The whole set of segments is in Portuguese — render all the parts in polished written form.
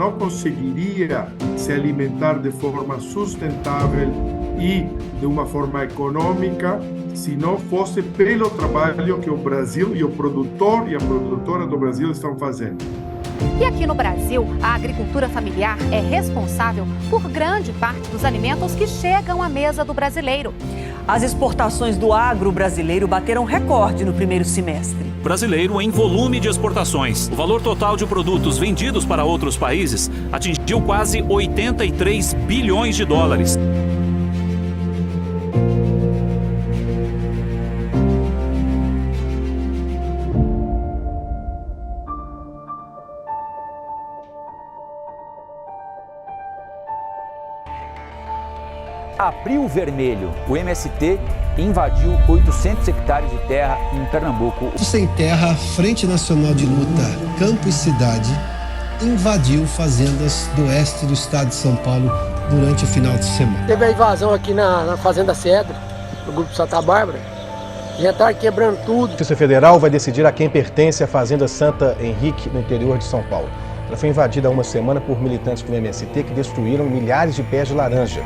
não conseguiria se alimentar de forma sustentável e de uma forma econômica se não fosse pelo trabalho que o Brasil e o produtor e a produtora do Brasil estão fazendo. E aqui no Brasil, a agricultura familiar é responsável por grande parte dos alimentos que chegam à mesa do brasileiro. As exportações do agro brasileiro bateram recorde no primeiro semestre. Brasileiro em volume de exportações. O valor total de produtos vendidos para outros países atingiu quase 83 bilhões de dólares. Abril Vermelho, o MST invadiu 800 hectares de terra em Pernambuco. Sem terra, a Frente Nacional de Luta Campo e Cidade invadiu fazendas do oeste do estado de São Paulo durante o final de semana. Teve a invasão aqui na Fazenda Cedro, no grupo Santa Bárbara. Já está quebrando tudo. A Justiça Federal vai decidir a quem pertence a Fazenda Santa Henrique, no interior de São Paulo. Ela foi invadida há uma semana por militantes do MST que destruíram milhares de pés de laranja.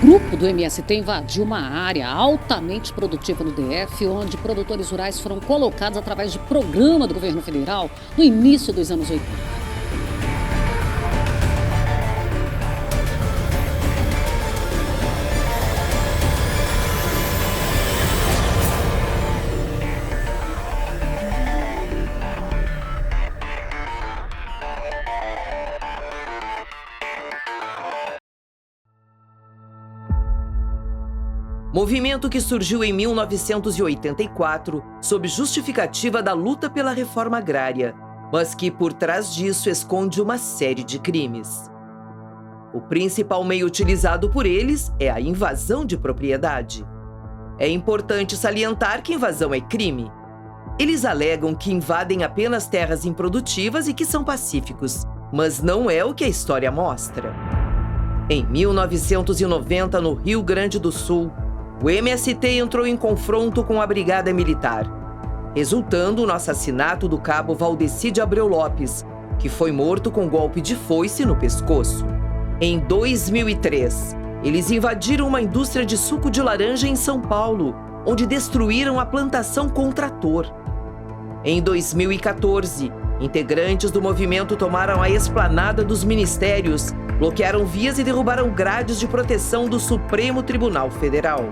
O grupo do MST invadiu uma área altamente produtiva no DF, onde produtores rurais foram colocados através de programa do governo federal no início dos anos 80. Movimento que surgiu em 1984 sob justificativa da luta pela reforma agrária, mas que por trás disso esconde uma série de crimes. O principal meio utilizado por eles é a invasão de propriedade. É importante salientar que invasão é crime. Eles alegam que invadem apenas terras improdutivas e que são pacíficos, mas não é o que a história mostra. Em 1990, no Rio Grande do Sul, o MST entrou em confronto com a Brigada Militar, resultando no assassinato do cabo Valdeci de Abreu Lopes, que foi morto com golpe de foice no pescoço. Em 2003, eles invadiram uma indústria de suco de laranja em São Paulo, onde destruíram a plantação com trator. Em 2014, integrantes do movimento tomaram a esplanada dos ministérios, bloquearam vias e derrubaram grades de proteção do Supremo Tribunal Federal.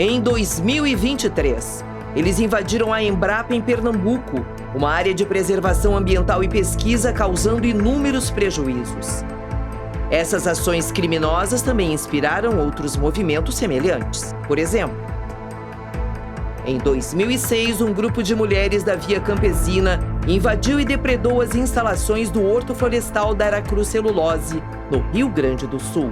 Em 2023, eles invadiram a Embrapa em Pernambuco, uma área de preservação ambiental e pesquisa, causando inúmeros prejuízos. Essas ações criminosas também inspiraram outros movimentos semelhantes. Por exemplo, em 2006, um grupo de mulheres da Via Campesina invadiu e depredou as instalações do Horto Florestal da Aracruz Celulose, no Rio Grande do Sul.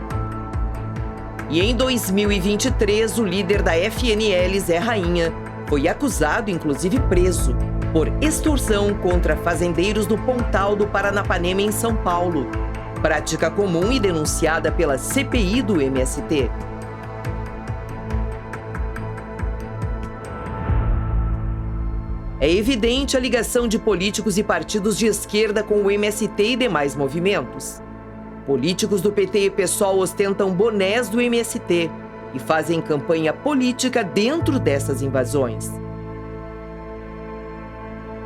E em 2023, o líder da FNL, Zé Rainha, foi acusado, inclusive preso, por extorsão contra fazendeiros do Pontal do Paranapanema, em São Paulo, prática comum e denunciada pela CPI do MST. É evidente a ligação de políticos e partidos de esquerda com o MST e demais movimentos. Políticos do PT e PSOL ostentam bonés do MST e fazem campanha política dentro dessas invasões.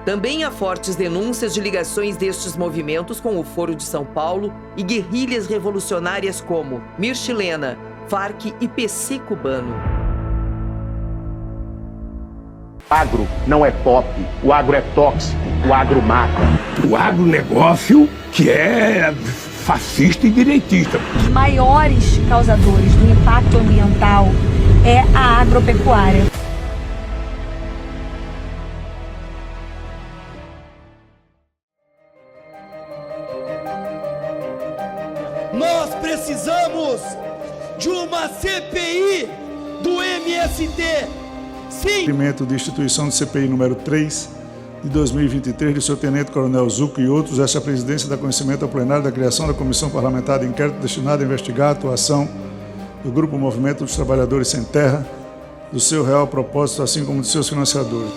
Também há fortes denúncias de ligações destes movimentos com o Foro de São Paulo e guerrilhas revolucionárias como Mir Chilena, Farc e PC cubano. Agro não é pop, o agro é tóxico, o agro mata. O agronegócio que é fascista e direitista. Os maiores causadores do impacto ambiental é a agropecuária. Nós precisamos de uma CPI do MST. Sim! Cumprimento de instituição de CPI número 3 de 2023 do seu tenente-coronel Zuco e outros, esta presidência dá conhecimento ao plenário da criação da Comissão Parlamentar de Inquérito destinada a investigar a atuação do Grupo Movimento dos Trabalhadores Sem Terra, do seu real propósito, assim como de seus financiadores.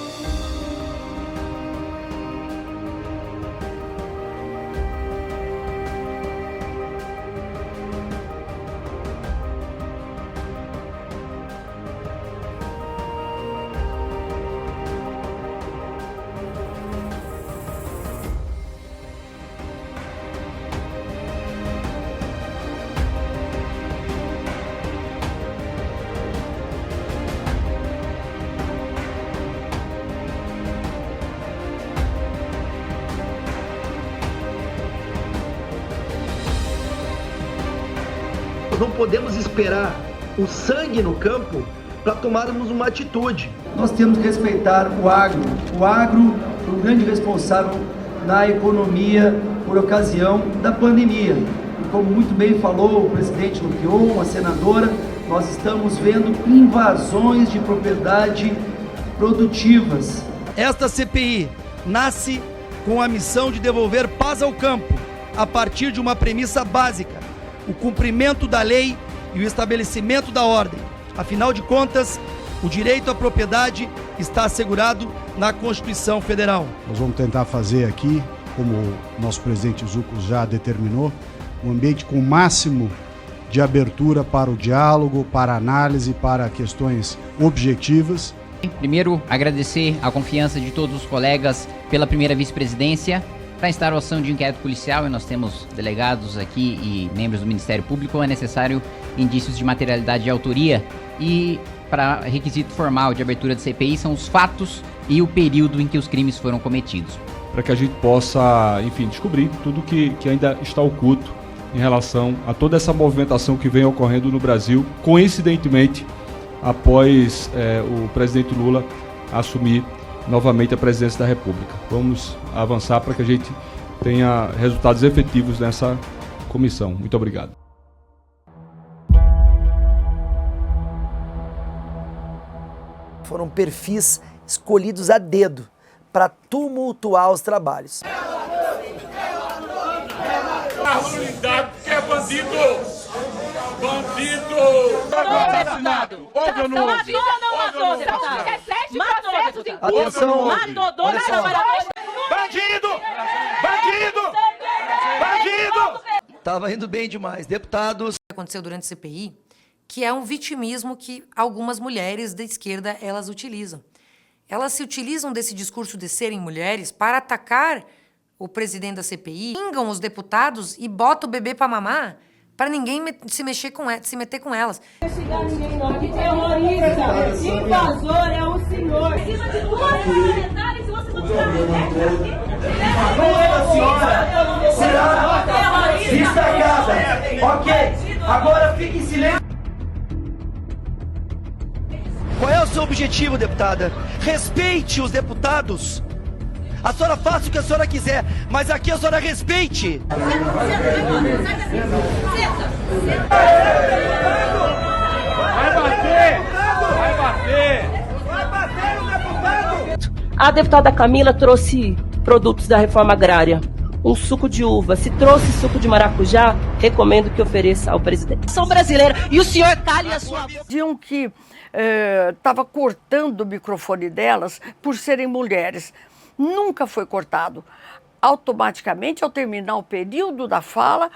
Nós não podemos esperar o sangue no campo para tomarmos uma atitude. Nós temos que respeitar o agro. O agro foi o grande responsável na economia por ocasião da pandemia. E como muito bem falou o presidente Lupion, a senadora, nós estamos vendo invasões de propriedade produtivas. Esta CPI nasce com a missão de devolver paz ao campo, a partir de uma premissa básica: o cumprimento da lei e o estabelecimento da ordem. Afinal de contas, o direito à propriedade está assegurado na Constituição Federal. Nós vamos tentar fazer aqui, como o nosso presidente Zucco já determinou, um ambiente com o máximo de abertura para o diálogo, para a análise, para questões objetivas. Primeiro, agradecer a confiança de todos os colegas pela primeira vice-presidência para a instauração de um inquérito policial, e nós temos delegados aqui e membros do Ministério Público. É necessário indícios de materialidade e autoria, e para requisito formal de abertura de CPI são os fatos e o período em que os crimes foram cometidos. Para que a gente possa, enfim, descobrir tudo que ainda está oculto em relação a toda essa movimentação que vem ocorrendo no Brasil, coincidentemente após o presidente Lula assumir novamente a presidência da República. Vamos avançar para que a gente tenha resultados efetivos nessa comissão. Muito obrigado. Foram perfis escolhidos a dedo para tumultuar os trabalhos. Unidade que é bandido! Bandido! Assassinado! Houve ou não houve? Matou, deputado! Atenção! Matou 12 trabalhadores! Bandido! Bandido! Bandido! Tava indo bem demais, deputados. Aconteceu durante a CPI, que é um vitimismo que algumas mulheres da esquerda elas utilizam. Elas se utilizam desse discurso de serem mulheres para atacar o presidente da CPI, xingam os deputados e botam o bebê para mamar, para ninguém se meter com elas. Não vai chegar ninguém não, que terrorista, invasor é o senhor. Precisa de duas parlamentares se você não tirar Senhora, destacada. Ok, agora fique em silêncio. Qual é o seu objetivo, deputada? Respeite os deputados. A senhora faça o que a senhora quiser, mas aqui a senhora respeite. Vai bater! Vai bater! Vai bater no deputado! A deputada Camila trouxe produtos da reforma agrária. Um suco de uva. Se trouxe suco de maracujá, recomendo que ofereça ao presidente. Sou brasileira e o senhor cale a sua boca. Diziam que estava cortando o microfone delas por serem mulheres. Nunca foi cortado. Automaticamente, ao terminar o período da fala,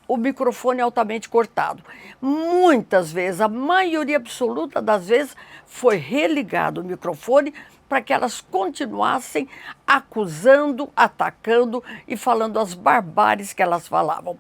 o microfone é altamente cortado. Muitas vezes, a maioria absoluta das vezes, foi religado o microfone para que elas continuassem acusando, atacando e falando as barbáries que elas falavam.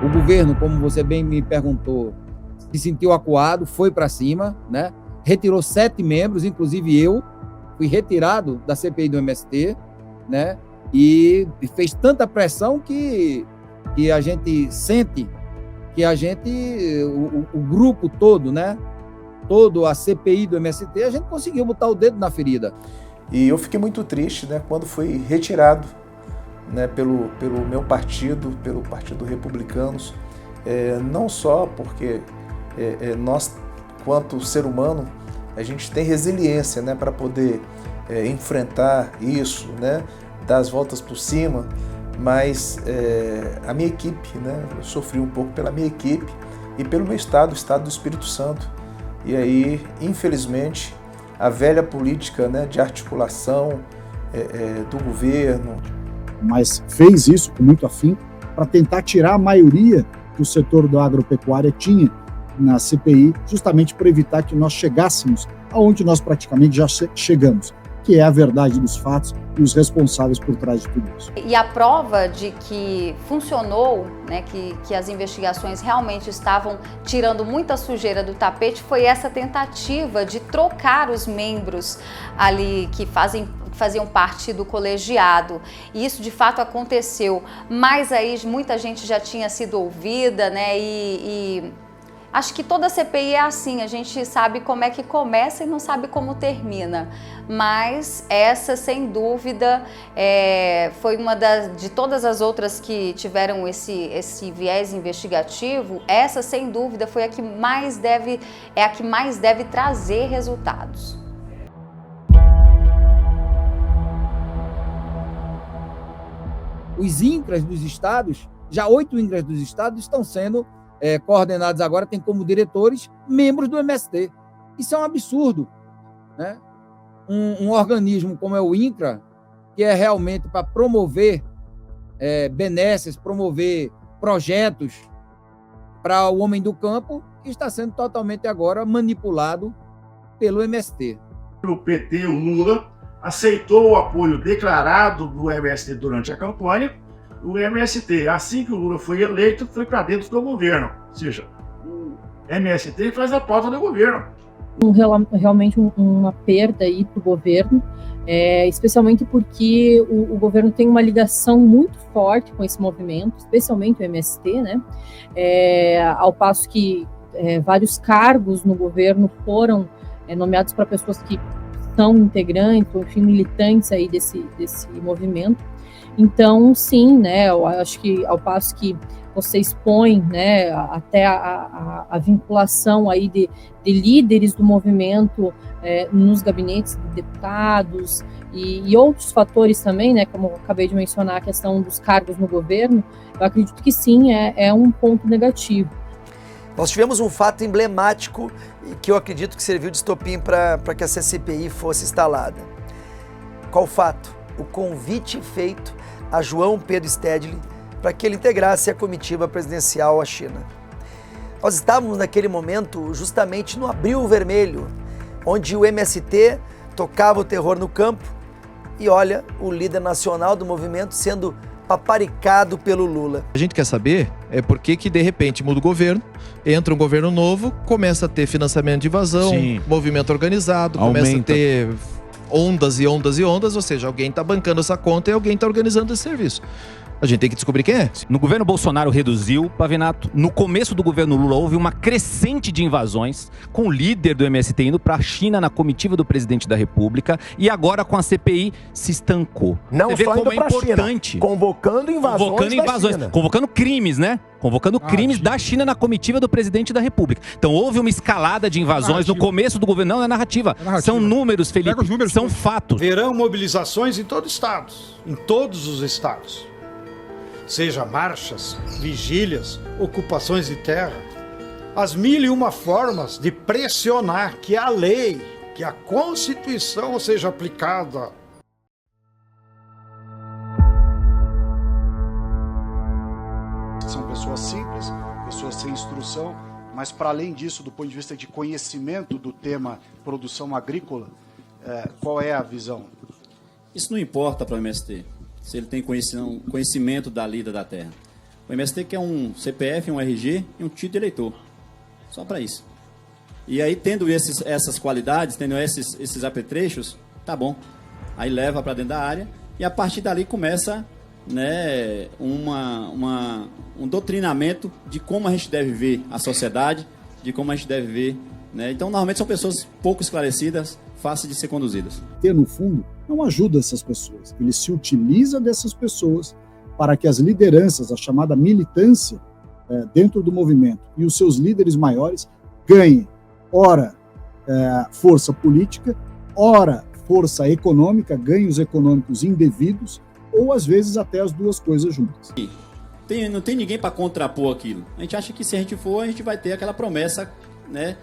O governo, como você bem me perguntou, se sentiu acuado, foi para cima, né? Retirou 7 membros, inclusive eu, fui retirado da CPI do MST, né? E fez tanta pressão que a gente sente que o grupo todo, né? Todo a CPI do MST, a gente conseguiu botar o dedo na ferida. E eu fiquei muito triste, né? Quando fui retirado, né, pelo meu partido, pelo Partido Republicanos, não só porque nós, quanto ser humano, a gente tem resiliência, né, para poder enfrentar isso, né, dar as voltas por cima, mas a minha equipe, né, eu sofri um pouco pela minha equipe e pelo meu estado, o estado do Espírito Santo. E aí, infelizmente, a velha política, né, de articulação do governo, mas fez isso com muito afinco para tentar tirar a maioria que o setor da agropecuária tinha na CPI, justamente para evitar que nós chegássemos aonde nós praticamente já chegamos, que é a verdade dos fatos e os responsáveis por trás de tudo isso. E a prova de que funcionou, né, que as investigações realmente estavam tirando muita sujeira do tapete, foi essa tentativa de trocar os membros ali que faziam parte do colegiado. E isso de fato aconteceu, mas aí muita gente já tinha sido ouvida, né, e acho que toda CPI é assim, a gente sabe como é que começa e não sabe como termina. Mas essa, sem dúvida, foi uma de todas as outras que tiveram esse viés investigativo, essa, sem dúvida, foi a que mais deve trazer resultados. Os INCRAs dos estados, já 8 INCRAs dos estados estão sendo coordenados agora, tem como diretores membros do MST. Isso é um absurdo, né? Um organismo como é o INCRA, que é realmente para promover benesses, promover projetos para o homem do campo, que está sendo totalmente agora manipulado pelo MST. O PT, o Lula, aceitou o apoio declarado do MST durante a campanha. O MST, assim que o Lula foi eleito, foi para dentro do governo. Ou seja, o MST faz a pauta do governo. Realmente uma perda aí para o governo, especialmente porque o governo tem uma ligação muito forte com esse movimento, especialmente o MST, né? Ao passo que vários cargos no governo foram nomeados para pessoas que são integrantes, ou enfim, militantes aí desse movimento. Então, sim, né, eu acho que ao passo que você expõe, né, até a vinculação aí de líderes do movimento nos gabinetes de deputados e outros fatores também, né, como eu acabei de mencionar, a questão dos cargos no governo, eu acredito que sim, é um ponto negativo. Nós tivemos um fato emblemático e que eu acredito que serviu de estopim para que essa CPI fosse instalada. Qual fato? O convite feito a João Pedro Stedley para que ele integrasse a comitiva presidencial à China. Nós estávamos naquele momento justamente no Abril Vermelho, onde o MST tocava o terror no campo e olha, o líder nacional do movimento sendo paparicado pelo Lula. A gente quer saber por que de repente muda o governo, entra um governo novo, começa a ter financiamento de invasão, movimento organizado, começa a ter ondas e ondas e ondas, ou seja, alguém está bancando essa conta e alguém está organizando esse serviço. A gente tem que descobrir quem é. No governo Bolsonaro reduziu, Pavinato. No começo do governo Lula houve uma crescente de invasões, com o líder do MST indo para a China na comitiva do presidente da República, e agora com a CPI se estancou. Não Você vê só como indo é importante. China, convocando invasões, convocando crimes, né? Convocando crimes da China na comitiva do presidente da República. Então houve uma escalada de invasões no começo do governo. Não é narrativa. São números, Felipe. São fatos. Verão mobilizações em todos os estados. Em todos os estados. Seja marchas, vigílias, ocupações de terra. As 1001 formas de pressionar que a lei, que a Constituição seja aplicada. São pessoas simples, pessoas sem instrução, mas para além disso, do ponto de vista de conhecimento do tema produção agrícola, qual é a visão? Isso não importa para o MST, se ele tem conhecimento da lida da terra. O MST quer um CPF, um RG e um título de eleitor. Só para isso. E aí, tendo essas qualidades, tendo esses apetrechos, tá bom. Aí leva para dentro da área e a partir dali começa, né, um doutrinamento de como a gente deve ver a sociedade, de como a gente deve ver, né? Então, normalmente são pessoas pouco esclarecidas, fáceis de ser conduzidas. No fundo, não ajuda essas pessoas. Ele se utiliza dessas pessoas para que as lideranças, a chamada militância dentro do movimento e os seus líderes maiores ganhem, ora, força política, ora, força econômica, ganhos econômicos indevidos, ou às vezes até as duas coisas juntas. Não tem ninguém para contrapor aquilo. A gente acha que se a gente for, a gente vai ter aquela promessa, né?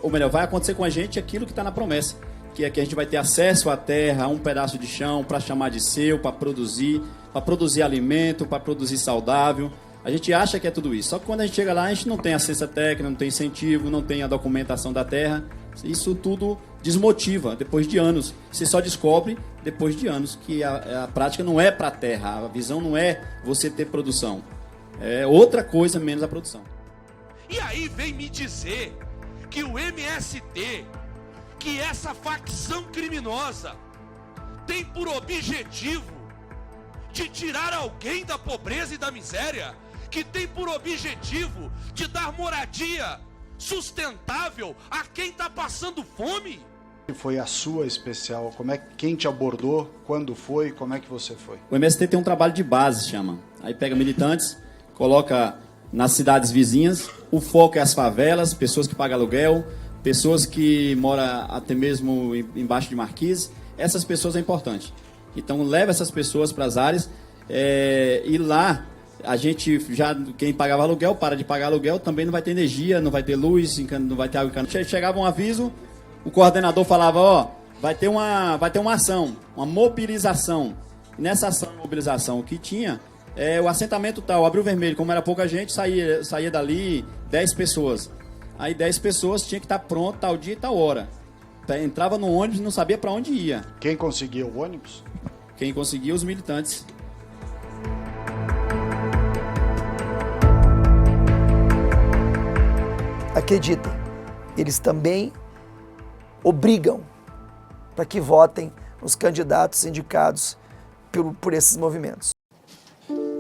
Ou melhor, vai acontecer com a gente aquilo que está na promessa. Que é que a gente vai ter acesso à terra, a um pedaço de chão para chamar de seu, para produzir alimento, para produzir saudável. A gente acha que é tudo isso. Só que quando a gente chega lá, a gente não tem assistência técnica, não tem incentivo, não tem a documentação da terra. Isso tudo desmotiva depois de anos. Você só descobre depois de anos que a prática não é para a terra, a visão não é você ter produção. É outra coisa menos a produção. E aí vem me dizer que o MST, que essa facção criminosa, tem por objetivo de tirar alguém da pobreza e da miséria, que tem por objetivo de dar moradia sustentável a quem está passando fome. Foi a sua especial? Quem te abordou? Quando foi? Como é que você foi? O MST tem um trabalho de base, chama. Aí pega militantes, coloca nas cidades vizinhas, o foco é as favelas, pessoas que pagam aluguel, pessoas que moram até mesmo embaixo de marquise. Essas pessoas é importante. Então leva essas pessoas para as áreas e lá a gente já, quem pagava aluguel, para de pagar aluguel, também não vai ter energia, não vai ter luz, não vai ter água. Chegava um aviso, o coordenador falava, ó, vai ter uma ação, uma mobilização. E nessa ação de mobilização que tinha, o assentamento tal, abriu vermelho, como era pouca gente, saía dali 10 pessoas. Aí 10 pessoas tinha que estar pronto tal dia e tal hora. Entrava no ônibus e não sabia para onde ia. Quem conseguia o ônibus? Quem conseguia, os militantes. Acreditem, eles também obrigam para que votem os candidatos indicados por esses movimentos.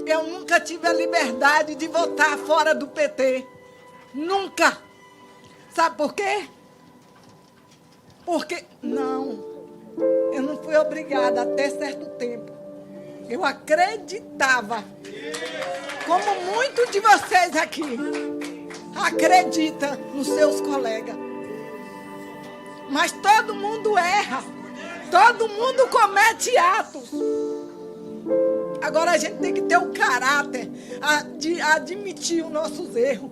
Eu nunca tive a liberdade de votar fora do PT. Nunca. Sabe por quê? Porque, não, eu não fui obrigada até certo tempo. Eu acreditava, como muitos de vocês aqui, acredita nos seus colegas. Mas todo mundo erra, todo mundo comete atos. Agora a gente tem que ter o caráter de admitir os nossos erros.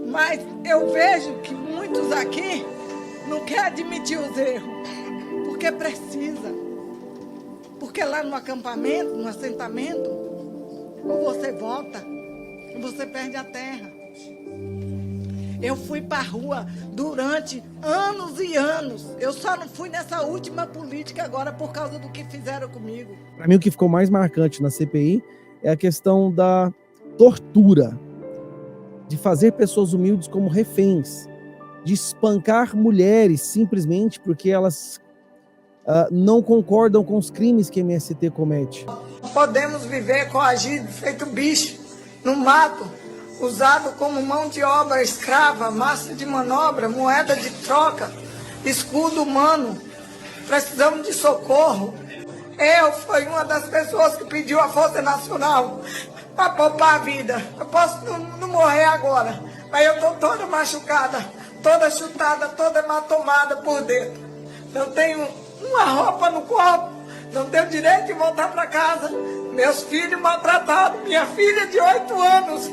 Mas eu vejo que muitos aqui não querem admitir os erros, porque precisa. Porque lá no acampamento, no assentamento, ou você volta, ou você perde a terra. Eu fui para a rua durante anos e anos. Eu só não fui nessa última política agora por causa do que fizeram comigo. Para mim, o que ficou mais marcante na CPI é a questão da tortura, de fazer pessoas humildes como reféns, de espancar mulheres simplesmente porque elas não concordam com os crimes que a MST comete. Podemos viver coagido, feito bicho, no mato, usado como mão de obra escrava, massa de manobra, moeda de troca, escudo humano. Precisamos de socorro. Eu fui uma das pessoas que pediu a Força Nacional para poupar a vida. Eu posso não morrer agora, mas eu estou toda machucada, toda chutada, toda hematomada por dentro. Eu tenho uma roupa no corpo, não tenho direito de voltar para casa. Meus filhos maltratados, minha filha de 8 anos,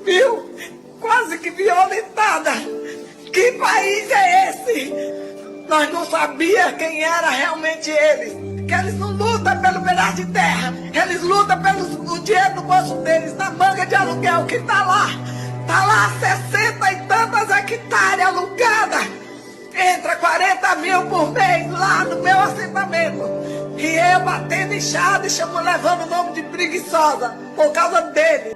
viu? Quase que violentada. Que país é esse? Nós não sabíamos quem era realmente eles. Que eles não lutam pelo pedaço de terra. Eles lutam pelo dinheiro no bolso deles, na manga de aluguel que tá lá. Tá lá 60 e tantas hectares alugadas. Entra 40 mil por mês lá no meu assentamento. E eu batendo inchado e levando o nome de preguiçosa por causa dele.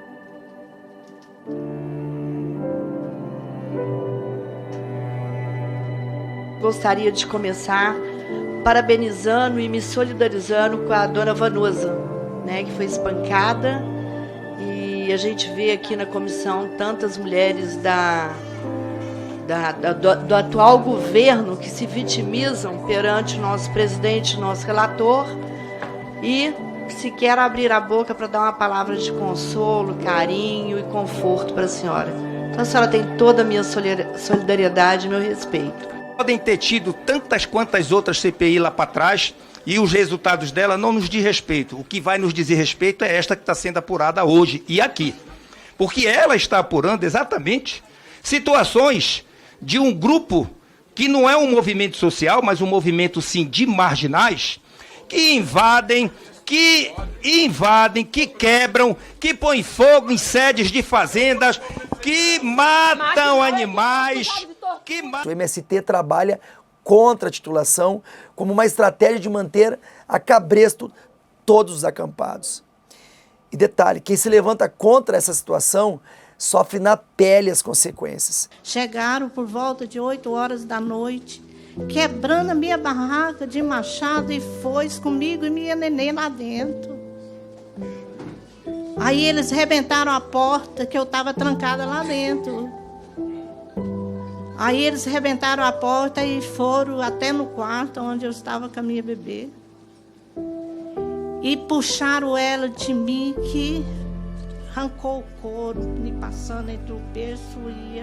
Gostaria de começar parabenizando e me solidarizando com a dona Vanusa, né, que foi espancada. E a gente vê aqui na comissão tantas mulheres do atual governo que se vitimizam perante nosso presidente, nosso relator, e sequer abrir a boca para dar uma palavra de consolo, carinho e conforto para a senhora. Então a senhora tem toda a minha solidariedade e meu respeito. Podem ter tido tantas quantas outras CPI lá para trás e os resultados dela não nos diz respeito. O que vai nos dizer respeito é esta que está sendo apurada hoje e aqui. Porque ela está apurando exatamente situações de um grupo que não é um movimento social, mas um movimento, sim, de marginais, que invadem, que quebram, que põem fogo em sedes de fazendas, que matam animais, que mais? O MST trabalha contra a titulação como uma estratégia de manter a cabresto todos os acampados. E detalhe, quem se levanta contra essa situação sofre na pele as consequências. Chegaram por volta de 8 horas da noite, quebrando a minha barraca de machado e foice comigo e minha neném lá dentro. Aí eles rebentaram a porta, que eu estava trancada lá dentro. Aí eles rebentaram a porta e foram até no quarto onde eu estava com a minha bebê. E puxaram ela de mim, que arrancou o couro, me passando entre o berço e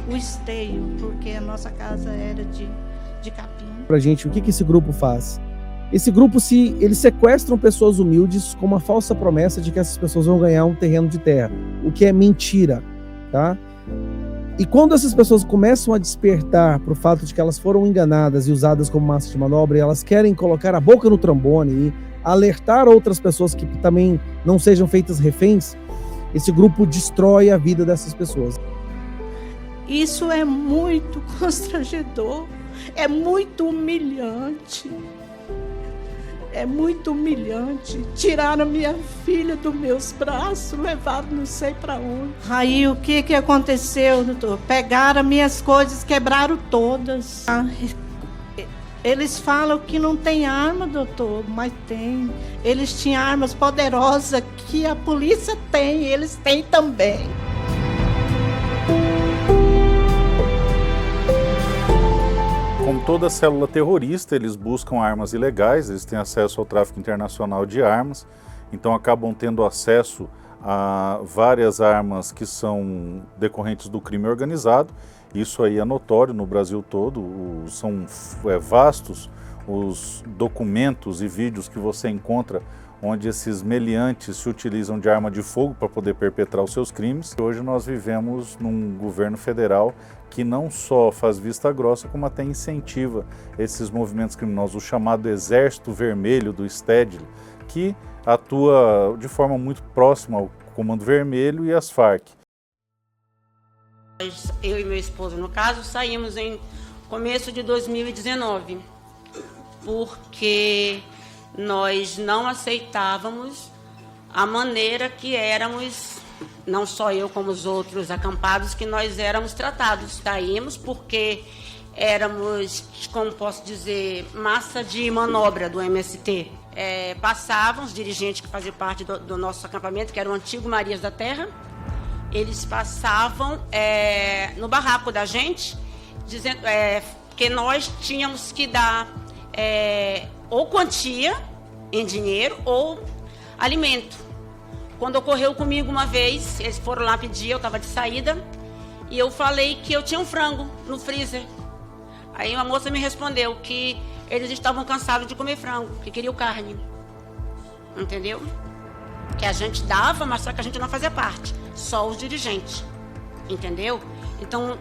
o esteio, porque a nossa casa era de capim. Pra gente, o que esse grupo faz? Esse grupo, eles sequestram pessoas humildes com uma falsa promessa de que essas pessoas vão ganhar um terreno de terra, o que é mentira, tá? E quando essas pessoas começam a despertar para o fato de que elas foram enganadas e usadas como massa de manobra, e elas querem colocar a boca no trombone e alertar outras pessoas que também não sejam feitas reféns, esse grupo destrói a vida dessas pessoas. Isso é muito constrangedor, é muito humilhante. É muito humilhante. Tiraram minha filha dos meus braços, levaram não sei para onde. Aí o que aconteceu, doutor? Pegaram minhas coisas, quebraram todas. Eles falam que não tem arma, doutor, mas tem. Eles tinham armas poderosas que a polícia tem, eles têm também. Como toda célula terrorista, eles buscam armas ilegais, eles têm acesso ao tráfico internacional de armas, então acabam tendo acesso a várias armas que são decorrentes do crime organizado. Isso aí é notório no Brasil todo, são vastos os documentos e vídeos que você encontra onde esses meliantes se utilizam de arma de fogo para poder perpetrar os seus crimes. Hoje nós vivemos num governo federal que não só faz vista grossa, como até incentiva esses movimentos criminosos, o chamado Exército Vermelho do Stedley, que atua de forma muito próxima ao Comando Vermelho e às Farc. Eu e meu esposo, no caso, saímos em começo de 2019, porque nós não aceitávamos a maneira que éramos, não só eu como os outros acampados, que nós éramos tratados. Saímos porque éramos, como posso dizer, massa de manobra do MST. Passavam os dirigentes que faziam parte do nosso acampamento, que era o antigo Marias da Terra, eles passavam no barraco da gente, dizendo que nós tínhamos que dar ou quantia em dinheiro ou alimento. Quando ocorreu comigo uma vez, eles foram lá pedir, eu estava de saída, e eu falei que eu tinha um frango no freezer. Aí uma moça me respondeu que eles estavam cansados de comer frango, que queriam carne. Entendeu? Que a gente dava, mas só que a gente não fazia parte, só os dirigentes. Entendeu? Então,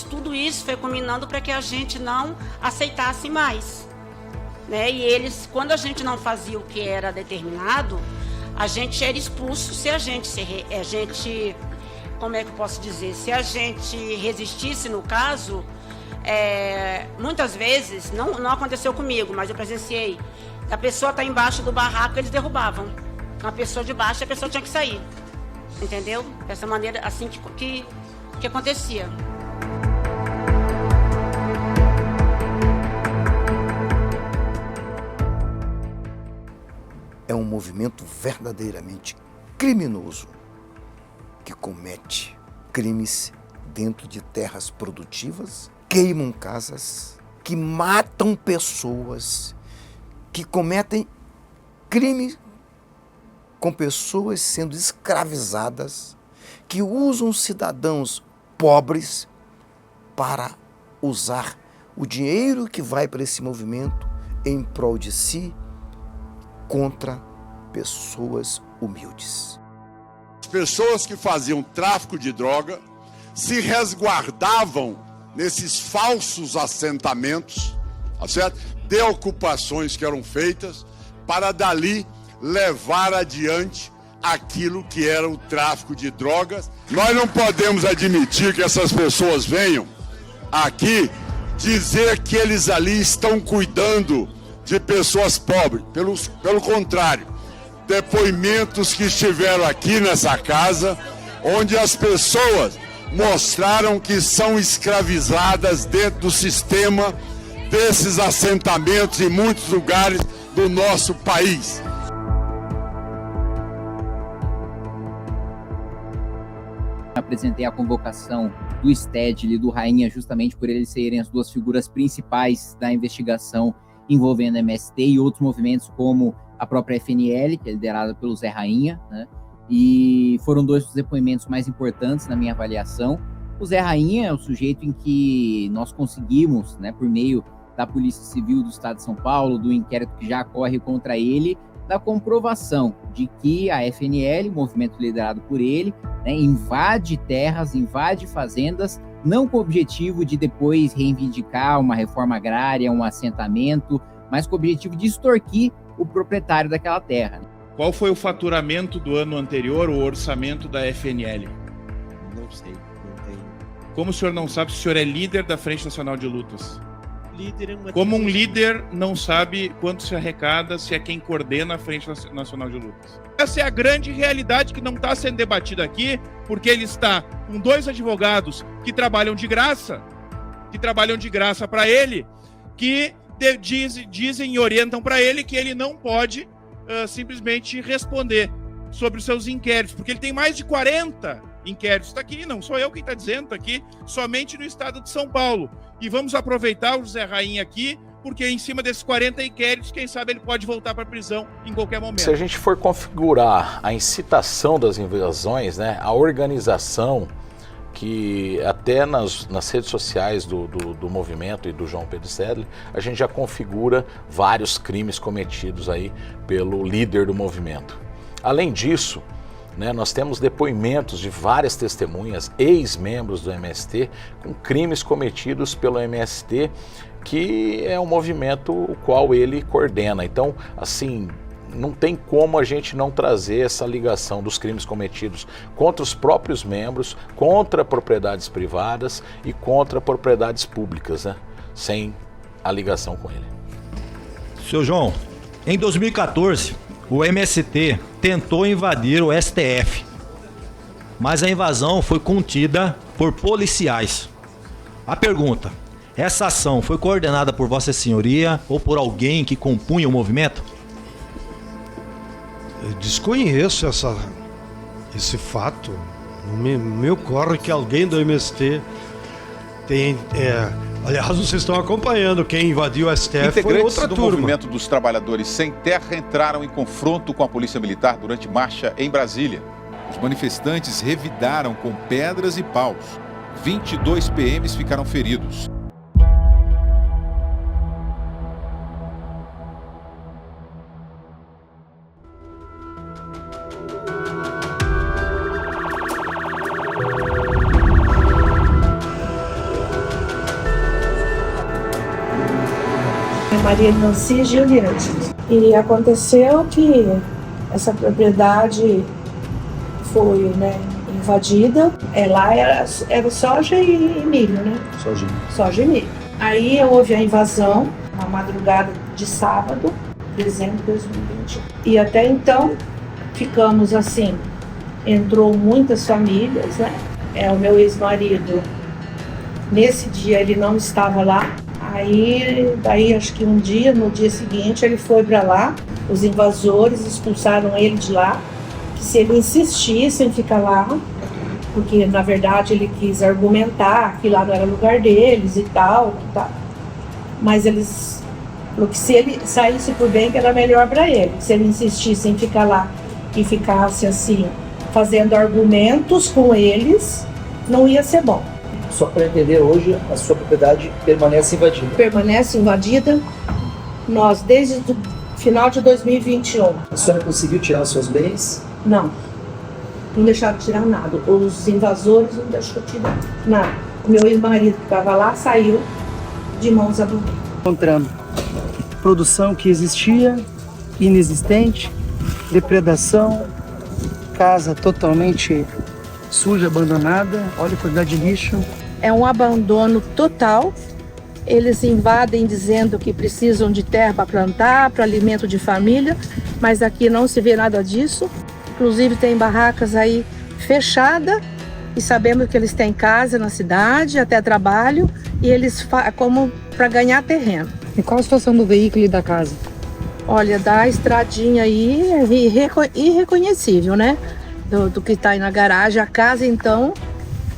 tudo isso foi culminando para que a gente não aceitasse mais. Né? E eles, quando a gente não fazia o que era determinado, a gente era expulso. Se a gente, como é que eu posso dizer, se a gente resistisse, no caso, muitas vezes, não aconteceu comigo, mas eu presenciei, a pessoa está embaixo do barraco, eles derrubavam. A pessoa de baixo, a pessoa tinha que sair. Entendeu? Dessa maneira, assim que acontecia. É um movimento verdadeiramente criminoso que comete crimes dentro de terras produtivas, queimam casas, que matam pessoas, que cometem crimes com pessoas sendo escravizadas, que usam cidadãos pobres para usar o dinheiro que vai para esse movimento em prol de si, contra pessoas humildes. As pessoas que faziam tráfico de droga se resguardavam nesses falsos assentamentos, tá certo? De ocupações que eram feitas para dali levar adiante aquilo que era o tráfico de drogas. Nós não podemos admitir que essas pessoas venham aqui dizer que eles ali estão cuidando de pessoas pobres. Pelo contrário, depoimentos que estiveram aqui nessa casa, onde as pessoas mostraram que são escravizadas dentro do sistema desses assentamentos em muitos lugares do nosso país. Apresentei a convocação do Stedley e do Rainha justamente por eles serem as duas figuras principais da investigação envolvendo a MST e outros movimentos como a própria FNL, que é liderada pelo Zé Rainha, né? E foram dois dos depoimentos mais importantes na minha avaliação. O Zé Rainha é o sujeito em que nós conseguimos, né, por meio da Polícia Civil do Estado de São Paulo, do inquérito que já corre contra ele, da comprovação de que a FNL, movimento liderado por ele, né, invade terras, invade fazendas, não com o objetivo de depois reivindicar uma reforma agrária, um assentamento, mas com o objetivo de extorquir o proprietário daquela terra. Qual foi o faturamento do ano anterior, o orçamento da FNL? Não sei, não tenho. Como o senhor não sabe se o senhor é líder da Frente Nacional de Lutas? Líder é uma Como um líder não sabe quanto se arrecada, se é quem coordena a Frente Nacional de Lutas. Essa é a grande realidade que não está sendo debatida aqui, porque ele está com dois advogados que trabalham de graça para ele, que dizem e orientam para ele que ele não pode simplesmente responder sobre os seus inquéritos, porque ele tem mais de 40 inquéritos. Está aqui, não sou eu quem está dizendo, está aqui somente no estado de São Paulo. E vamos aproveitar o José Rainha aqui, porque em cima desses 40 inquéritos, quem sabe ele pode voltar para a prisão em qualquer momento. Se a gente for configurar a incitação das invasões, né, a organização, que até nas redes sociais do movimento e do João Pedro Stedley, a gente já configura vários crimes cometidos aí pelo líder do movimento. Além disso, né, nós temos depoimentos de várias testemunhas, ex-membros do MST, com crimes cometidos pelo MST, que é um movimento o qual ele coordena. Então, assim, não tem como a gente não trazer essa ligação dos crimes cometidos contra os próprios membros, contra propriedades privadas e contra propriedades públicas, né, sem a ligação com ele. Seu João, em 2014, o MST tentou invadir o STF, mas a invasão foi contida por policiais. A pergunta: essa ação foi coordenada por Vossa Senhoria ou por alguém que compunha o movimento? Eu desconheço esse fato. Não me ocorre que alguém do MST tem... Aliás, vocês estão acompanhando, quem invadiu o STF foi outra do turma. Movimento dos Trabalhadores Sem Terra entraram em confronto com a Polícia Militar durante marcha em Brasília. Os manifestantes revidaram com pedras e paus. 22 PMs ficaram feridos. Maria Nancy Giuliani. E aconteceu que essa propriedade foi, né, invadida. Lá era soja e milho, né? Soja e milho. Aí houve a invasão na madrugada de sábado, dezembro de 2020. E até então ficamos assim, entrou muitas famílias, né? O meu ex-marido, nesse dia ele não estava lá. Daí acho que no dia seguinte, ele foi para lá, os invasores expulsaram ele de lá, que se ele insistisse em ficar lá, porque na verdade ele quis argumentar que lá não era lugar deles e tal. Mas eles falaram que se ele saísse por bem, que era melhor para ele, se ele insistisse em ficar lá e ficasse assim, fazendo argumentos com eles, não ia ser bom. Só para entender, hoje a sua propriedade permanece invadida? Permanece invadida. Nós, desde o final de 2021. A senhora conseguiu tirar os seus bens? Não. Não deixaram tirar nada. Os invasores não deixaram tirar nada. O meu ex-marido que estava lá saiu de mãos abandonadas. Encontrando produção que existia, inexistente, depredação, casa totalmente suja, abandonada. Olha a quantidade de lixo. é um abandono total. Eles invadem dizendo que precisam de terra para plantar, para alimento de família, mas aqui não se vê nada disso. Inclusive tem barracas aí fechadas e sabemos que eles têm casa na cidade, até trabalho, e eles como para ganhar terreno. E qual a situação do veículo e da casa? Olha, da estradinha aí é irreconhecível, né? Do que está aí na garagem. A casa, então,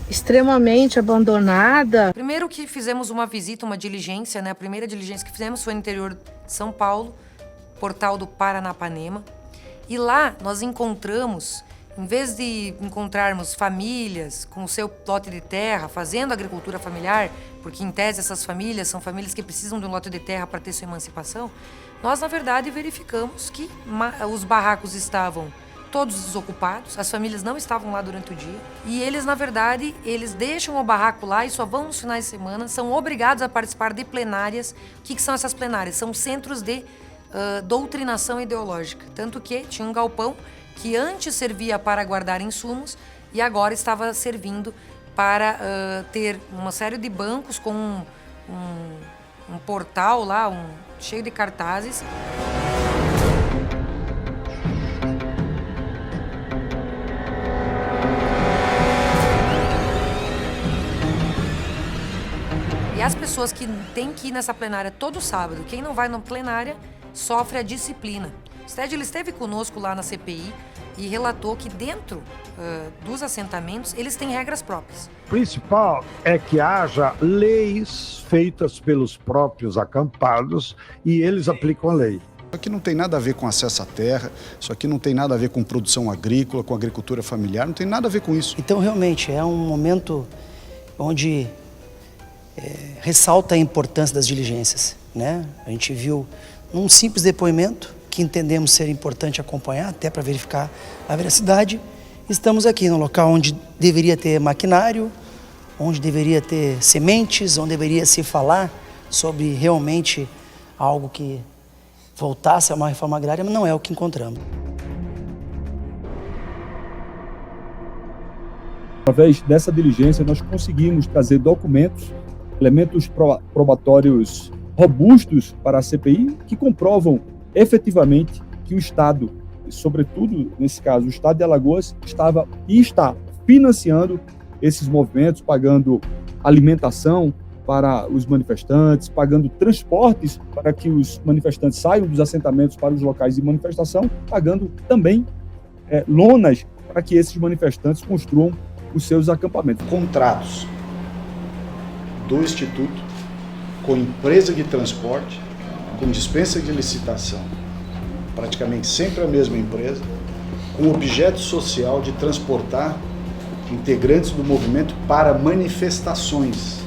extremamente abandonada. Primeiro que fizemos uma visita, uma diligência, né? A primeira diligência que fizemos foi no interior de São Paulo, portal do Paranapanema. E lá nós encontramos, em vez de encontrarmos famílias com o seu lote de terra, fazendo agricultura familiar, porque em tese essas famílias são famílias que precisam de um lote de terra para ter sua emancipação, nós, na verdade, verificamos que os barracos estavam todos desocupados, as famílias não estavam lá durante o dia, e eles, na verdade, eles deixam o barraco lá e só vão nos finais de semana, são obrigados a participar de plenárias. O que são essas plenárias? São centros de doutrinação ideológica, tanto que tinha um galpão que antes servia para guardar insumos e agora estava servindo para ter uma série de bancos com um portal lá, cheio de cartazes. E as pessoas que têm que ir nessa plenária todo sábado, quem não vai na plenária sofre a disciplina. O STED ele esteve conosco lá na CPI e relatou que dentro dos assentamentos eles têm regras próprias. O principal é que haja leis feitas pelos próprios acampados e eles aplicam a lei. Isso aqui não tem nada a ver com acesso à terra, isso aqui não tem nada a ver com produção agrícola, com agricultura familiar, não tem nada a ver com isso. Então, realmente, é um momento onde ressalta a importância das diligências, né? A gente viu num simples depoimento, que entendemos ser importante acompanhar, até para verificar a veracidade. Estamos aqui no local onde deveria ter maquinário, onde deveria ter sementes, onde deveria se falar sobre realmente algo que voltasse a uma reforma agrária, mas não é o que encontramos. Através dessa diligência, nós conseguimos trazer documentos, elementos probatórios robustos para a CPI, que comprovam efetivamente que o Estado, sobretudo nesse caso o Estado de Alagoas, estava e está financiando esses movimentos, pagando alimentação para os manifestantes, pagando transportes para que os manifestantes saiam dos assentamentos para os locais de manifestação, pagando também lonas para que esses manifestantes construam os seus acampamentos. Contratos do Instituto com empresa de transporte, com dispensa de licitação, praticamente sempre a mesma empresa, com objeto social de transportar integrantes do movimento para manifestações,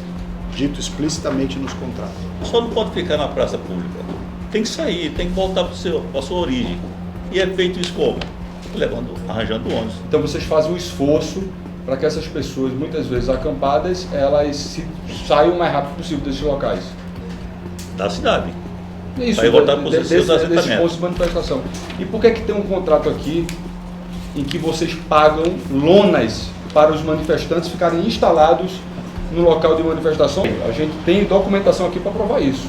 dito explicitamente nos contratos. Só não pode ficar na praça pública, tem que sair, tem que voltar para a sua origem. E é feito isso como? Arranjando ônibus. Então vocês fazem um esforço para que essas pessoas, muitas vezes acampadas, elas saiam o mais rápido possível desses locais. Da cidade. Isso, para voltar para os seus assentamentos. Desses postos de manifestação. E por que tem um contrato aqui em que vocês pagam lonas para os manifestantes ficarem instalados no local de manifestação? A gente tem documentação aqui para provar isso.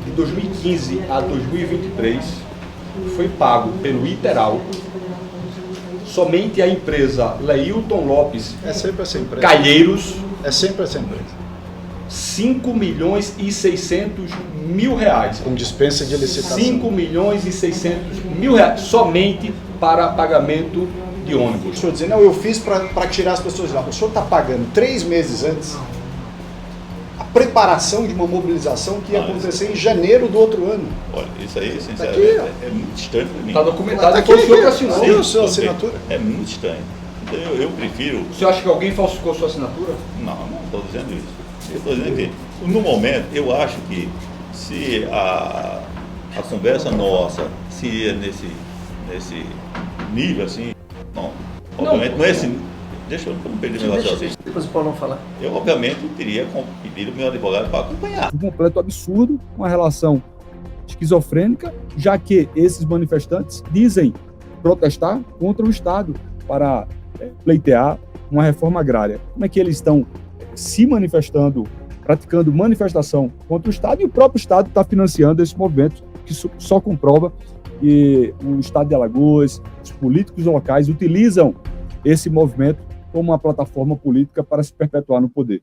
De 2015 a 2023, foi pago pelo Iteral somente a empresa Leilton Lopes Calheiros. É sempre essa empresa. 5.600.000 com dispensa de licitação. 5.600.000 somente para pagamento de ônibus. O senhor dizendo, não, eu fiz para tirar as pessoas de lá. O senhor está pagando 3 meses antes a preparação de uma mobilização que ia acontecer em janeiro do outro ano. Olha, isso aí, sinceramente, é muito estranho para mim. Está documentado aqui, o senhor que assinou. Sim, a sua assinatura. É muito estranho. Eu prefiro... O senhor acha que alguém falsificou sua assinatura? Não estou dizendo isso. Eu estou dizendo que, no momento, eu acho que se a conversa nossa, se é nesse nível assim, não, obviamente não é assim. Deixa eu não perder o negócio assim. Depois o Paulo falar. Eu, obviamente, teria pedido o meu advogado para acompanhar. Um completo absurdo, uma relação esquizofrênica, já que esses manifestantes dizem protestar contra o Estado para pleitear uma reforma agrária. Como é que eles estão se manifestando, praticando manifestação contra o Estado, e o próprio Estado está financiando esse movimento, que só comprova que o Estado de Alagoas, os políticos locais utilizam esse movimento como uma plataforma política para se perpetuar no poder.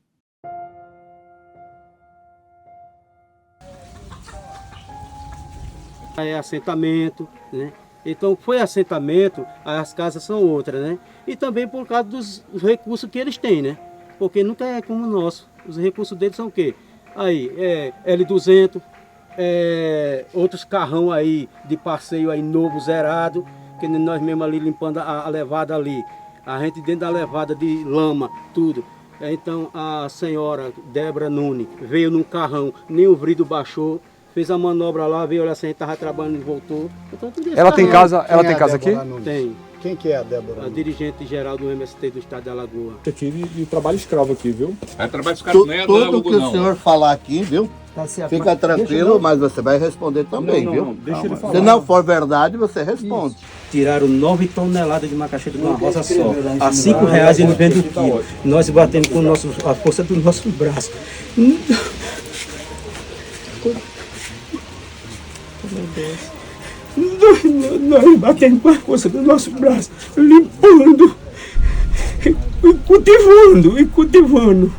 É assentamento, né? Então, foi assentamento, as casas são outras, né? E também por causa dos recursos que eles têm, né? Porque nunca é como o nosso. Os recursos deles são o quê? Aí, L200, outros carrão aí de passeio aí novo, zerado, que nós mesmo ali limpando a levada ali. A gente dentro da levada de lama, tudo. Então, a senhora Débora Nunes veio num carrão, nem o vidro baixou, fez a manobra lá, veio olhar se a gente estava trabalhando e voltou. Então, ela tem casa, aqui? Tem. Quem que é a Débora? A dirigente geral do MST do Estado de Alagoas. Aqui de trabalho escravo aqui, viu? É trabalho escravo, não é tudo que o senhor falar aqui, viu? Tá certo, fica tranquilo, mas você vai responder também, viu? Deixa ele falar. Se não for verdade, você responde. Isso. Tiraram 9 toneladas de macaxeira de uma roça só. A R$5 ele vende o quilo. Nós batemos com a força do nosso braço. Nós batemos com a força do nosso braço, limpando, e cultivando.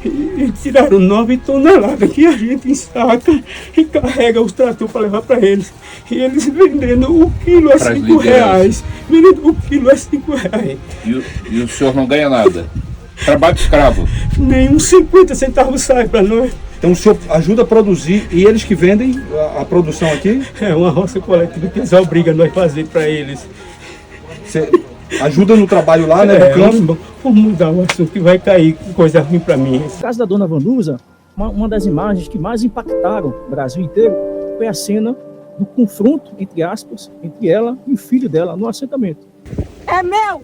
E tiraram 9 toneladas que a gente ensaca e carrega os tratores para levar para eles. E eles vendendo o quilo a R$5. Vendendo o quilo a R$5. E o senhor não ganha nada? Trabalho escravo? Nem uns 50 centavos sai para nós. Então o senhor ajuda a produzir e eles que vendem a produção aqui? É uma roça coletiva que eles obrigam nós a fazer para eles. Você ajuda no trabalho lá, né? Vamos mudar o assunto que vai cair coisa ruim para mim. No caso da dona Vanusa, uma das imagens que mais impactaram o Brasil inteiro foi a cena do confronto, entre aspas, entre ela e o filho dela no assentamento. É meu!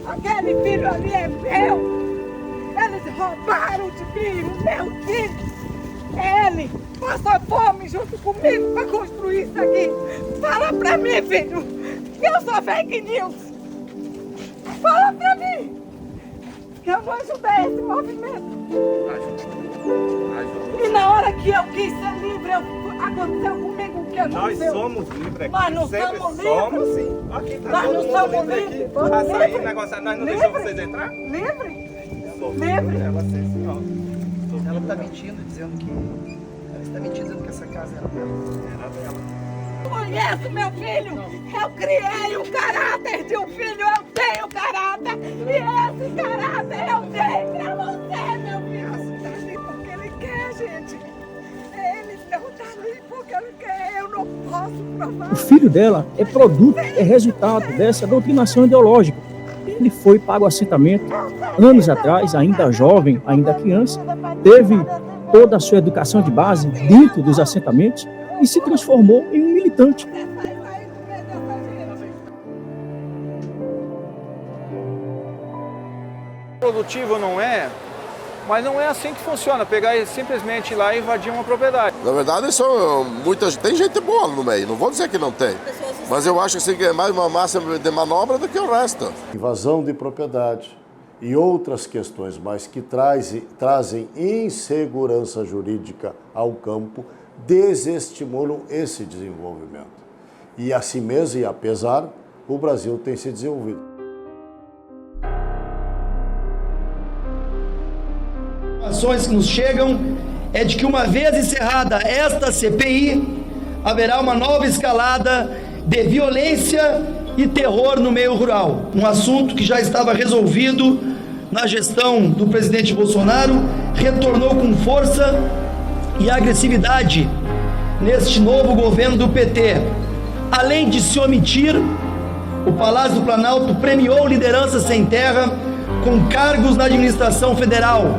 Aquele filho ali é meu! Eles roubaram de mim, o meu filho! Ele passou fome junto comigo para construir isso aqui! Fala pra mim, filho! Que eu sou fake news! Fala pra mim! Que eu não ajudei esse movimento! E na hora que eu quis ser livre, aconteceu comigo o que eu não sei. Nós somos livres aqui. Nós não somos livres. Sim. Aqui tá nós não somos livres. Pra sair negociar, nós não deixamos vocês entrar? Livre? Livre? Ela está mentindo, dizendo que... Ela está mentindo, dizendo que essa casa era dela. Era dela. Conheço meu filho, eu criei o caráter de um filho, eu tenho caráter, e esse caráter eu dei pra você, meu filho. Tá ali porque ele quer, gente. Ele não tá ali porque ele quer, eu não posso provar. O filho dela é produto, é resultado dessa doutrinação ideológica. Ele foi para o assentamento anos atrás, ainda jovem, ainda criança, teve toda a sua educação de base dentro dos assentamentos, e se transformou em um militante. Produtivo não é, mas não é assim que funciona, pegar e simplesmente ir lá e invadir uma propriedade. Na verdade, tem gente boa no meio, não vou dizer que não tem, mas eu acho assim, que é mais uma massa de manobra do que o resto. Invasão de propriedade e outras questões mais que trazem insegurança jurídica ao campo, desestimulam esse desenvolvimento. E assim mesmo, e apesar, o Brasil tem se desenvolvido. Informações que nos chegam é de que uma vez encerrada esta CPI, haverá uma nova escalada de violência e terror no meio rural. Um assunto que já estava resolvido na gestão do presidente Bolsonaro, retornou com força e agressividade neste novo governo do PT. Além de se omitir, o Palácio do Planalto premiou lideranças sem terra com cargos na administração federal,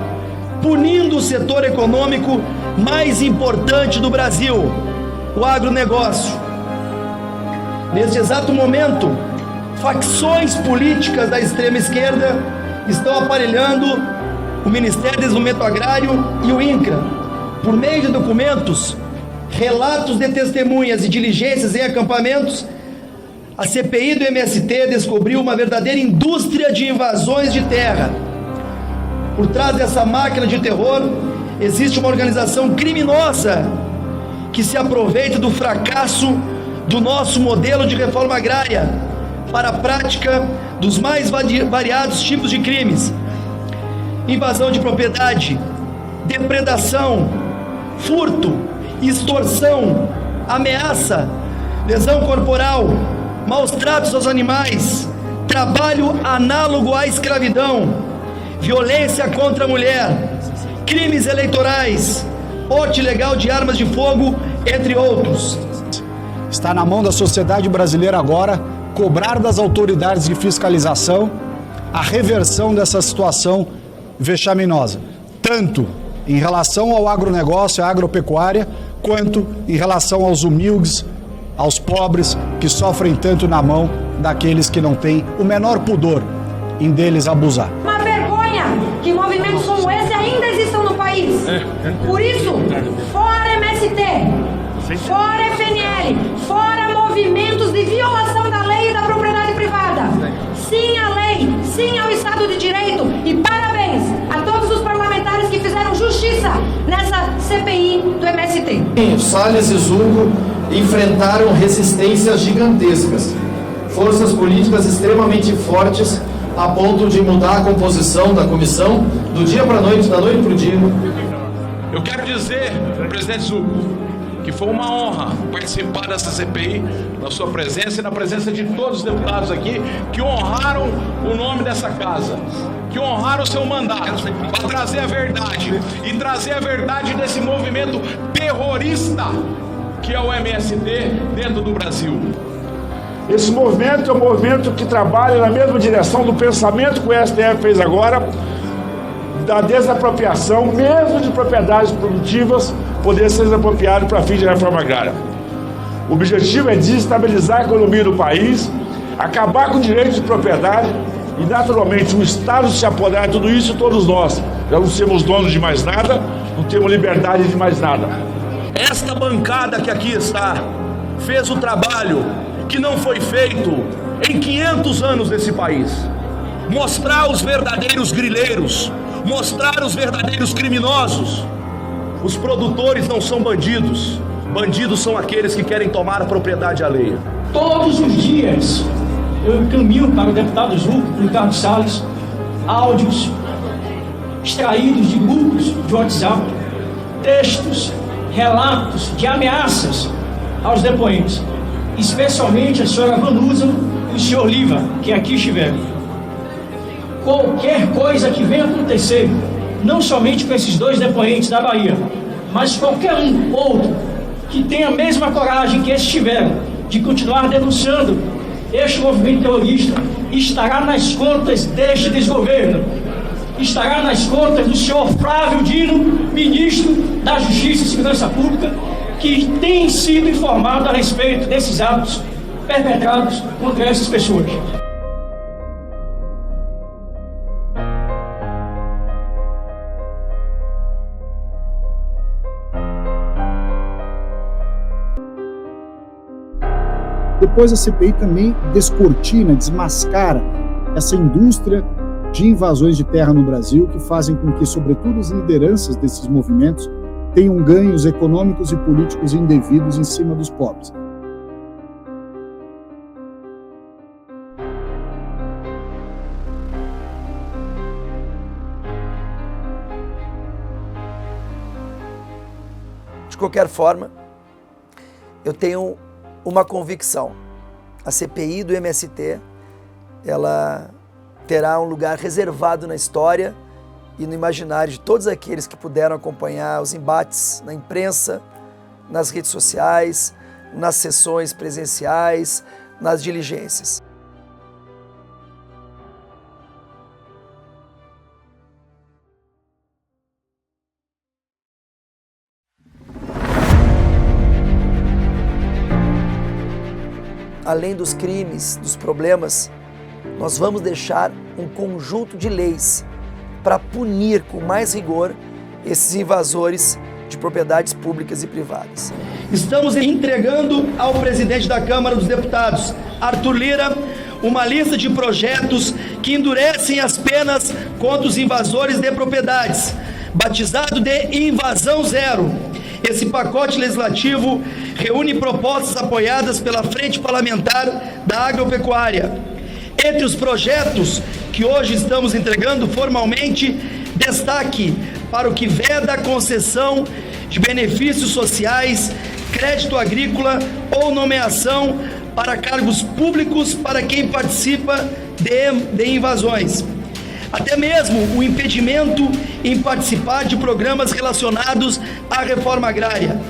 punindo o setor econômico mais importante do Brasil, o agronegócio. Neste exato momento, facções políticas da extrema esquerda estão aparelhando o Ministério do Desenvolvimento Agrário e o INCRA, por meio de documentos, relatos de testemunhas e diligências em acampamentos. A CPI do MST descobriu uma verdadeira indústria de invasões de terra. Por trás dessa máquina de terror, existe uma organização criminosa que se aproveita do fracasso do nosso modelo de reforma agrária para a prática dos mais variados tipos de crimes: invasão de propriedade, depredação, furto, extorsão, ameaça, lesão corporal, maus tratos aos animais, trabalho análogo à escravidão, violência contra a mulher, crimes eleitorais, porte ilegal de armas de fogo, entre outros. Está na mão da sociedade brasileira agora cobrar das autoridades de fiscalização a reversão dessa situação vexaminosa, tanto em relação ao agronegócio, à agropecuária, quanto em relação aos humildes, aos pobres que sofrem tanto na mão daqueles que não têm o menor pudor em deles abusar. Uma vergonha que movimentos como esse ainda existam no país. Por isso, fora MST, fora FNL, fora movimentos de violação da lei e da propriedade privada. Sim à lei, sim ao Estado de Direito e parabéns a todos os parlamentares que fizeram justiça nessa CPI do MST. Salles e Zucco enfrentaram resistências gigantescas, forças políticas extremamente fortes a ponto de mudar a composição da comissão do dia para a noite, da noite para o dia. Eu quero dizer, presidente Zucco, que foi uma honra participar dessa CPI, na sua presença e na presença de todos os deputados aqui, que honraram o nome dessa casa, que honraram o seu mandato, para trazer a verdade, e trazer a verdade desse movimento terrorista que é o MST dentro do Brasil. Esse movimento é um movimento que trabalha na mesma direção do pensamento que o STF fez agora, da desapropriação, mesmo de propriedades produtivas, poder ser desapropriado para fins de reforma agrária. O objetivo é desestabilizar a economia do país, acabar com o direito de propriedade e, naturalmente, o Estado se apoderar de tudo isso e todos nós. Já não somos donos de mais nada, não temos liberdade de mais nada. Esta bancada que aqui está fez o trabalho que não foi feito em 500 anos nesse país. Mostrar os verdadeiros grileiros, mostrar os verdadeiros criminosos. Os produtores não são bandidos, bandidos são aqueles que querem tomar a propriedade alheia. Todos os dias eu encaminho para o deputado Zucco, Ricardo Salles, áudios extraídos de grupos de WhatsApp, textos, relatos de ameaças aos depoentes, especialmente a senhora Vanusa e o senhor Liva, que aqui estiveram. Qualquer coisa que venha acontecer, não somente com esses dois depoentes da Bahia, mas qualquer outro que tenha a mesma coragem que esses tiveram de continuar denunciando este movimento terrorista, estará nas contas deste desgoverno, estará nas contas do senhor Flávio Dino, ministro da Justiça e Segurança Pública, que tem sido informado a respeito desses atos perpetrados contra essas pessoas. Depois a CPI também descortina, desmascara essa indústria de invasões de terra no Brasil que fazem com que, sobretudo, as lideranças desses movimentos tenham ganhos econômicos e políticos indevidos em cima dos pobres. De qualquer forma, eu tenho uma convicção. A CPI do MST, ela terá um lugar reservado na história e no imaginário de todos aqueles que puderam acompanhar os embates na imprensa, nas redes sociais, nas sessões presenciais, nas diligências. Além dos crimes, dos problemas, nós vamos deixar um conjunto de leis para punir com mais rigor esses invasores de propriedades públicas e privadas. Estamos entregando ao presidente da Câmara dos Deputados, Arthur Lira, uma lista de projetos que endurecem as penas contra os invasores de propriedades, batizado de Invasão Zero. Esse pacote legislativo reúne propostas apoiadas pela Frente Parlamentar da Agropecuária. Entre os projetos que hoje estamos entregando formalmente, destaque para o que veda a concessão de benefícios sociais, crédito agrícola ou nomeação para cargos públicos para quem participa de invasões. Até mesmo o impedimento em participar de programas relacionados à reforma agrária.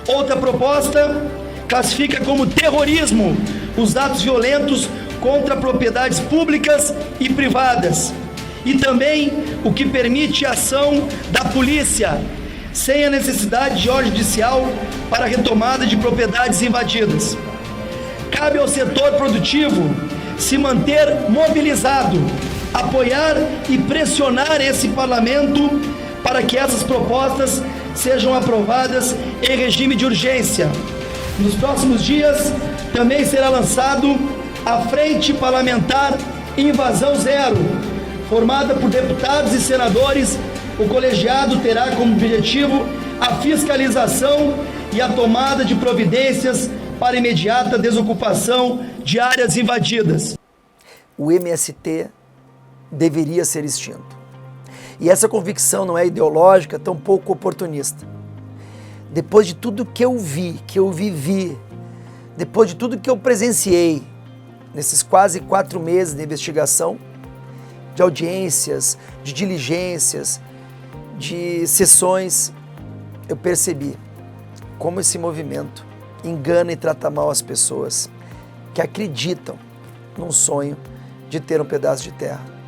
Outra proposta classifica como terrorismo os atos violentos contra propriedades públicas e privadas. E também o que permite a ação da polícia, sem a necessidade de ordem judicial para a retomada de propriedades invadidas. Cabe ao setor produtivo se manter mobilizado, apoiar e pressionar esse parlamento para que essas propostas sejam aprovadas em regime de urgência. Nos próximos dias também será lançado a Frente Parlamentar Invasão Zero, formada por deputados e senadores. O colegiado terá como objetivo a fiscalização e a tomada de providências para imediata desocupação de áreas invadidas. O MST deveria ser extinto. E essa convicção não é ideológica, tampouco oportunista. Depois de tudo que eu vi, que eu vivi, depois de tudo que eu presenciei nesses quase 4 meses de investigação, de audiências, de diligências, de sessões, eu percebi como esse movimento engana e trata mal as pessoas que acreditam num sonho de ter um pedaço de terra.